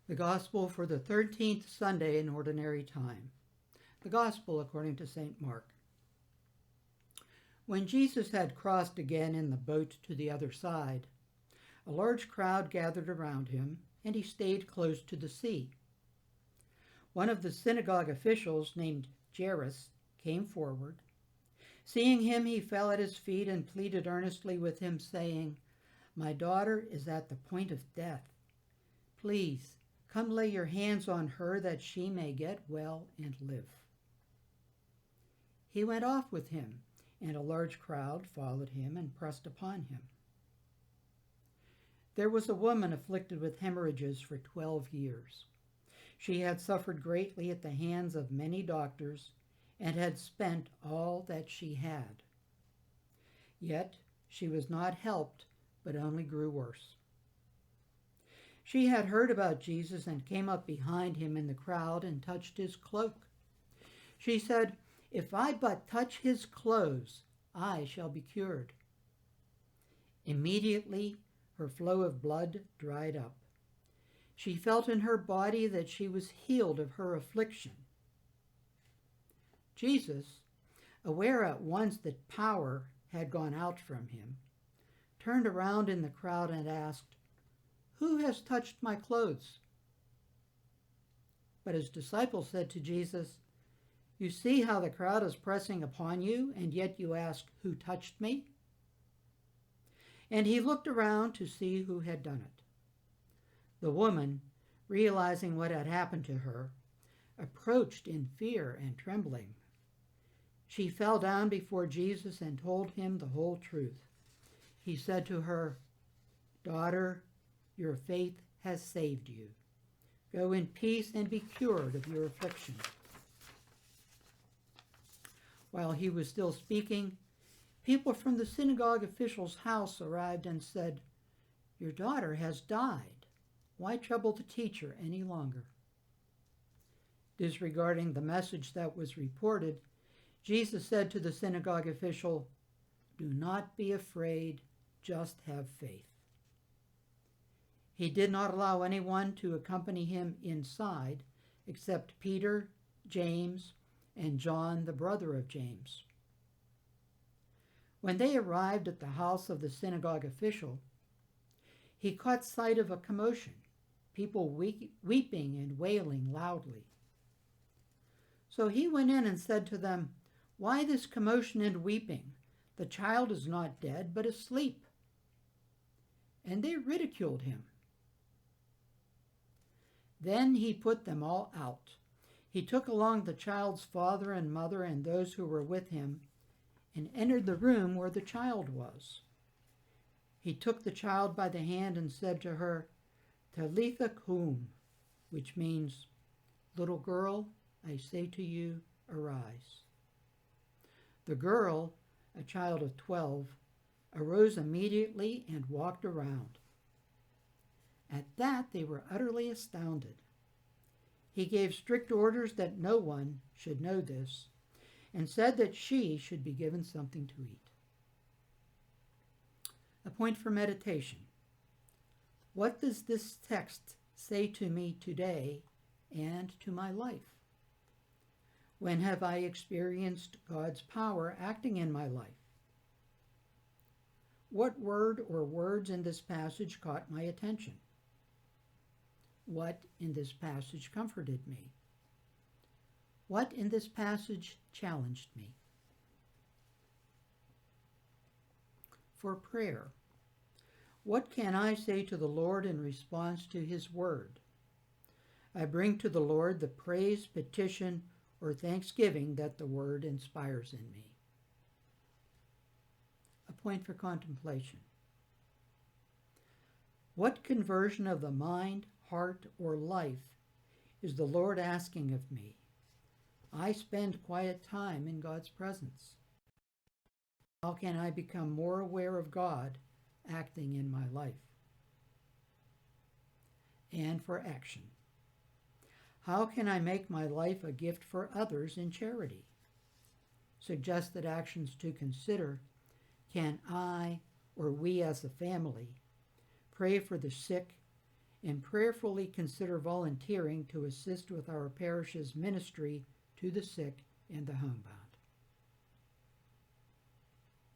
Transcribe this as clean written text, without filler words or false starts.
The Gospel for the 13th Sunday in Ordinary Time. The Gospel according to St. Mark. When Jesus had crossed again in the boat to the other side, a large crowd gathered around him, and he stayed close to the sea. One of the synagogue officials, named Jairus, came forward. Seeing him, he fell at his feet and pleaded earnestly with him, saying, "My daughter is at the point of death. Please, come lay your hands on her that she may get well and live." He went off with him, and a large crowd followed him and pressed upon him. There was a woman afflicted with hemorrhages for 12 years. She had suffered greatly at the hands of many doctors and had spent all that she had. Yet she was not helped, but only grew worse. She had heard about Jesus and came up behind him in the crowd and touched his cloak. She said, "If I but touch his clothes, I shall be cured." Immediately, her flow of blood dried up. She felt in her body that she was healed of her affliction. Jesus, aware at once that power had gone out from him, turned around in the crowd and asked, "Who has touched my clothes?" But his disciples said to Jesus, "You see how the crowd is pressing upon you, and yet you ask, 'Who touched me?'" And he looked around to see who had done it. The woman, realizing what had happened to her, approached in fear and trembling. She fell down before Jesus and told him the whole truth. He said to her, "Daughter, your faith has saved you. Go in peace and be cured of your affliction." While he was still speaking, people from the synagogue official's house arrived and said, "Your daughter has died. Why trouble the teacher any longer?" Disregarding the message that was reported, Jesus said to the synagogue official, "Do not be afraid, just have faith." He did not allow anyone to accompany him inside except Peter, James, and John, the brother of James. When they arrived at the house of the synagogue official, he caught sight of a commotion, people weeping and wailing loudly. So he went in and said to them, "Why this commotion and weeping? The child is not dead, but asleep." And they ridiculed him. Then he put them all out. He took along the child's father and mother and those who were with him, and entered the room where the child was. He took the child by the hand and said to her, "Talitha cum," which means, "Little girl, I say to you, arise." The girl, a child of 12, arose immediately and walked around. At that they were utterly astounded. He gave strict orders that no one should know this, and said that she should be given something to eat. A point for meditation. What does this text say to me today and to my life? When have I experienced God's power acting in my life? What word or words in this passage caught my attention? What in this passage comforted me? What in this passage challenged me? For prayer, what can I say to the Lord in response to his word? I bring to the Lord the praise, petition, or thanksgiving that the word inspires in me. A point for contemplation. What conversion of the mind, heart, or life is the Lord asking of me? I spend quiet time in God's presence. How can I become more aware of God acting in my life? And for action. How can I make my life a gift for others in charity? Suggested actions to consider: can I, or we as a family, pray for the sick and prayerfully consider volunteering to assist with our parish's ministry to the sick and the homebound.